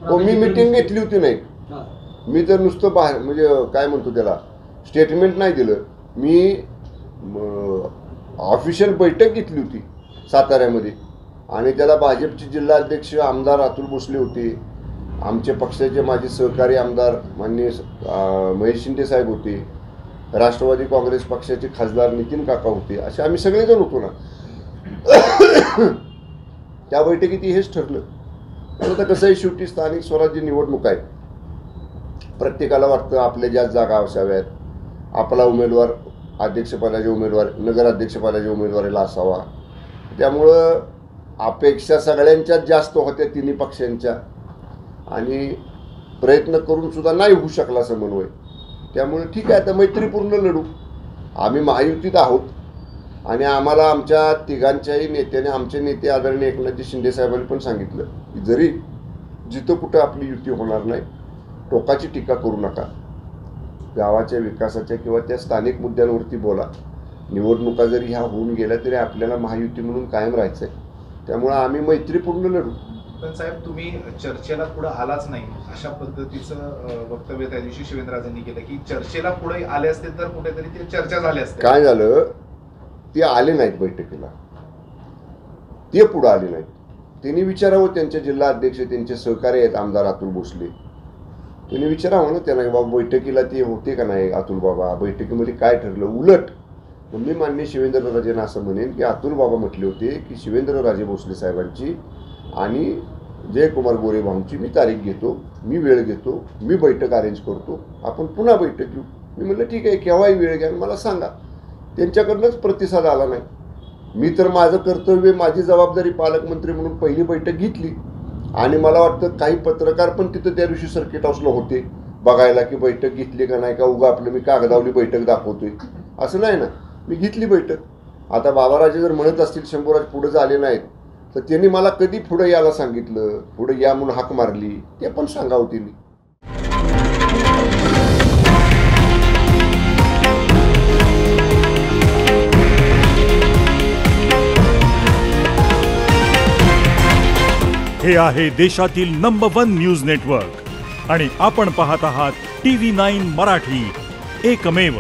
मी meeting घेतली होती नाही. मी तर नुसतं बाहेर म्हणजे काय म्हणतो त्याला स्टेटमेंट नाही दिलं. मी ऑफिशियल बैठक घेतली होती साताऱ्यामध्ये आणि त्याला भाजपचे जिल्हा अध्यक्ष आमदार अतुल भोसले होते, आमचे पक्षाचे माजी सहकारी आमदार माननीय महेश शिंदे साहेब होते, राष्ट्रवादी काँग्रेस पक्षाचे खासदार नितीन काका होते, असे आम्ही सगळेजण होतो ना. त्या बैठकीत हेच ठरलं. आता कसं आहे, शेवटी स्थानिक स्वराज्य निवडणूक आहे. प्रत्येकाला वाटतं आपल्या ज्या जागा असाव्यात, आपला उमेदवार अध्यक्षपदाचे उमेदवार नगराध्यक्षपदाच्या उमेदवारीला असावा. त्यामुळं अपेक्षा सगळ्यांच्याच जास्त होत्या तिन्ही पक्षांच्या आणि प्रयत्न करून सुद्धा नाही होऊ शकला समन्वय. त्यामुळे ठीक आहे, आता मैत्रीपूर्ण लढू. आम्ही महायुतीत आहोत आणि आम्हाला आमच्या तिघांच्याही नेत्याने, आमचे नेते आदरणीय एकनाथजी शिंदे साहेबांनी पण सांगितलं की जरी जिथं कुठं आपली युती होणार नाही, टोकाची टीका करू नका, गावाच्या विकासाच्या किंवा त्या स्थानिक मुद्द्यांवरती बोला. निवडणुका जरी ह्या होऊन गेल्या तरी आपल्याला महायुती म्हणून कायम राहायचं आहे. त्यामुळे आम्ही मैत्रीपूर्ण लढू. पण साहेब, तुम्ही चर्चेला पुढे आलाच नाही अशा पद्धतीचं वक्तव्य त्या दिवशी शिवेंद्रराजेंनी केलं की चर्चेला पुढे आले असते तर कुठेतरी ते चर्चा झाली असते. काय झालं, ते आले नाहीत बैठकीला, ते पुढे आले नाहीत. त्यांनी विचारावं, त्यांचे जिल्हा अध्यक्ष त्यांचे सहकारी आहेत आमदार अतुल भोसले, त्यांनी विचारावं ना त्यांना, बाबा बैठकीला ते होते का नाही अतुल बाबा, बैठकीमध्ये काय ठरलं. उलट मी माननीय शिवेंद्रराजेंना असं म्हणेन की अतुल बाबा म्हटले होते की शिवेंद्रराजे भोसले साहेबांची आणि जयकुमार गोरे भाऊंची मी तारीख घेतो, मी वेळ घेतो, मी बैठक अरेंज करतो, आपण पुन्हा बैठक घेऊ. मी म्हटलं ठीक आहे, केव्हाही वेळ घ्या मला सांगा. त्यांच्याकडनंच प्रतिसाद आला नाही. मी तर माझं कर्तव्य, माझी जबाबदारी पालकमंत्री म्हणून पहिली बैठक घेतली आणि मला वाटतं काही पत्रकार पण तिथं त्या दिवशी सर्किट हाऊसला होते बघायला की बैठक घेतली का नाही, का उगा आपलं मी कागदावली बैठक दाखवतोय असं नाही ना. मी घेतली बैठक. आता बाबाराजे जर म्हणत असतील शंभूराज पुढे झाले नाहीत तर त्यांनी मला कधी पुढे यायला सांगितलं, पुढे या म्हणून हाक मारली, ते पण सांगावं त्यांनी. हे आहे देशातील नंबर 1 न्यूज नेटवर्क आणि आपण पाहत आहात TV9 मराठी, एकमेव.